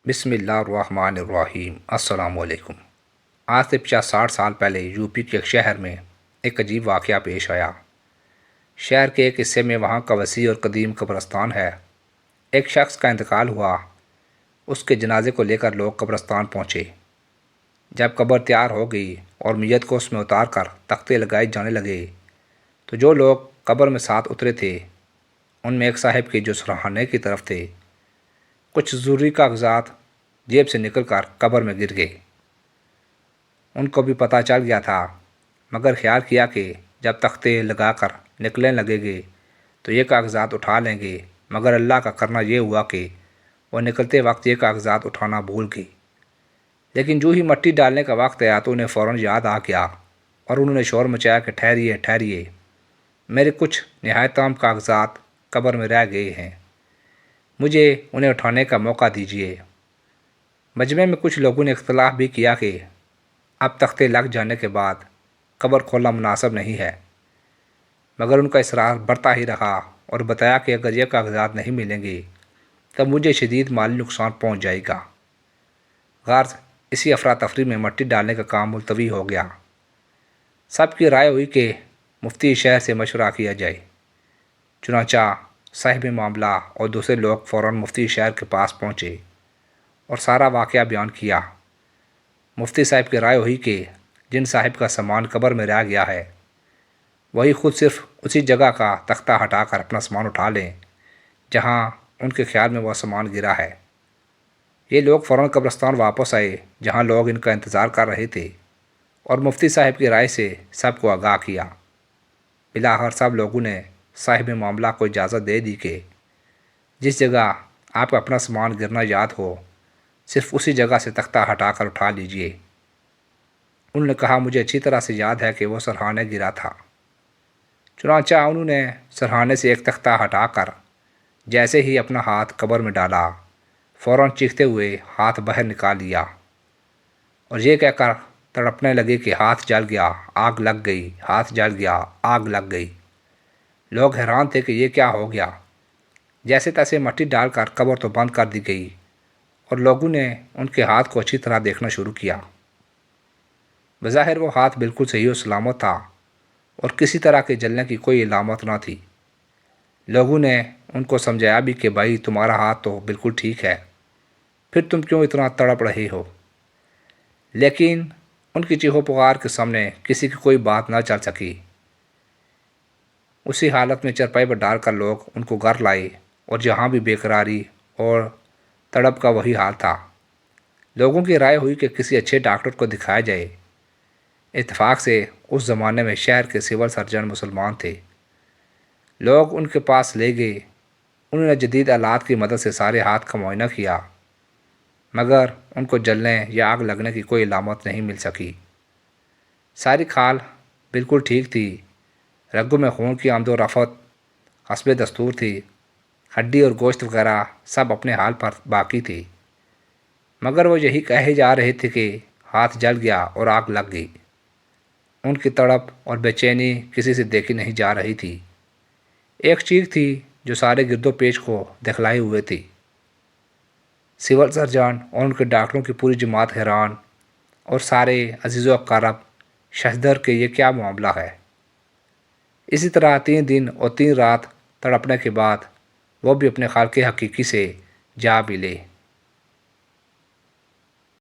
بسم اللہ الرحمن الرحیم۔ السلام علیکم۔ آج سے 50-60 سال پہلے یو پی کے ایک شہر میں ایک عجیب واقعہ پیش آیا۔ شہر کے ایک حصے میں وہاں کا وسیع اور قدیم قبرستان ہے۔ ایک شخص کا انتقال ہوا۔ اس کے جنازے کو لے کر لوگ قبرستان پہنچے۔ جب قبر تیار ہو گئی اور میت کو اس میں اتار کر تختے لگائے جانے لگے تو جو لوگ قبر میں ساتھ اترے تھے ان میں ایک صاحب کے جو سرہانے کی طرف تھے، کچھ ضروری کاغذات جیب سے نکل کر قبر میں گر گئے۔ ان کو بھی پتہ چل گیا تھا، مگر خیال کیا کہ جب تختے لگا کر نکلنے لگے گے تو یہ کاغذات اٹھا لیں گے، مگر اللہ کا کرنا یہ ہوا کہ وہ نکلتے وقت یہ کاغذات اٹھانا بھول گئی۔ لیکن جو ہی مٹی ڈالنے کا وقت آیا تو انہیں فوراً یاد آ گیا اور انہوں نے شور مچایا کہ ٹھہریے، میرے کچھ نہایت اہم کاغذات قبر میں رہ گئے ہیں، مجھے انہیں اٹھانے کا موقع دیجیے۔ مجمع میں کچھ لوگوں نے اختلاف بھی کیا کہ اب تختے لگ جانے کے بعد قبر کھولنا مناسب نہیں ہے، مگر ان کا اصرار بڑھتا ہی رہا اور بتایا کہ اگر یہ کاغذات نہیں ملیں گے تب مجھے شدید مالی نقصان پہنچ جائے گا۔ غرض اسی افراتفری میں مٹی ڈالنے کا کام ملتوی ہو گیا۔ سب کی رائے ہوئی کہ مفتی شہر سے مشورہ کیا جائے۔ چنانچہ صاحب معاملہ اور دوسرے لوگ فوراً مفتی شہر کے پاس پہنچے اور سارا واقعہ بیان کیا۔ مفتی صاحب کی رائے ہوئی کہ جن صاحب کا سامان قبر میں رہ گیا ہے وہی خود صرف اسی جگہ کا تختہ ہٹا کر اپنا سامان اٹھا لیں جہاں ان کے خیال میں وہ سامان گرا ہے۔ یہ لوگ فوراً قبرستان واپس آئے جہاں لوگ ان کا انتظار کر رہے تھے اور مفتی صاحب کی رائے سے سب کو آگاہ کیا۔ بلاخر سب لوگوں نے صاحب معاملہ کو اجازت دے دی کہ جس جگہ آپ کا اپنا سامان گرنا یاد ہو صرف اسی جگہ سے تختہ ہٹا کر اٹھا لیجئے۔ انہوں نے کہا مجھے اچھی طرح سے یاد ہے کہ وہ سرہانے گرا تھا۔ چنانچہ انہوں نے سرہانے سے ایک تختہ ہٹا کر جیسے ہی اپنا ہاتھ قبر میں ڈالا فوراً چیختے ہوئے ہاتھ باہر نکال لیا اور یہ کہہ کر تڑپنے لگے کہ ہاتھ جل گیا، آگ لگ گئی، ہاتھ جل گیا، آگ لگ گئی۔ لوگ حیران تھے کہ یہ کیا ہو گیا۔ جیسے تیسے مٹی ڈال کر قبر تو بند کر دی گئی اور لوگوں نے ان کے ہاتھ کو اچھی طرح دیکھنا شروع کیا۔ بظاہر وہ ہاتھ بالکل صحیح و سلامت تھا اور کسی طرح کے جلنے کی کوئی علامت نہ تھی۔ لوگوں نے ان کو سمجھایا بھی کہ بھائی تمہارا ہاتھ تو بالکل ٹھیک ہے، پھر تم کیوں اتنا تڑپ رہے ہو؟ لیکن ان کی چیخو پکار کے سامنے کسی کی کوئی بات نہ چل سکی۔ اسی حالت میں چرپائی پر ڈال کر لوگ ان کو گھر لائے اور جہاں بھی بے قراری اور تڑپ کا وہی حال تھا۔ لوگوں کی رائے ہوئی کہ کسی اچھے ڈاکٹر کو دکھایا جائے۔ اتفاق سے اس زمانے میں شہر کے سول سرجن مسلمان تھے۔ لوگ ان کے پاس لے گئے۔ انہوں نے جدید آلات کی مدد سے سارے ہاتھ کا معائنہ کیا، مگر ان کو جلنے یا آگ لگنے کی کوئی علامت نہیں مل سکی۔ ساری کھال بالکل ٹھیک تھی، رگوں میں خون کی آمد و رفت حسب دستور تھی، ہڈی اور گوشت وغیرہ سب اپنے حال پر باقی تھی، مگر وہ یہی کہے جا رہے تھے کہ ہاتھ جل گیا اور آگ لگ گئی۔ ان کی تڑپ اور بے چینی کسی سے دیکھی نہیں جا رہی تھی۔ ایک چیز تھی جو سارے گرد و پیش کو دکھلائے ہوئے تھی۔ سول سرجن اور ان کے ڈاکٹروں کی پوری جماعت حیران اور سارے عزیز و اقارب ششدر کہ یہ کیا معاملہ ہے۔ اسی طرح 3 دن اور 3 رات تڑپنے کے بعد وہ بھی اپنے خالق حقیقی سے جا ملے۔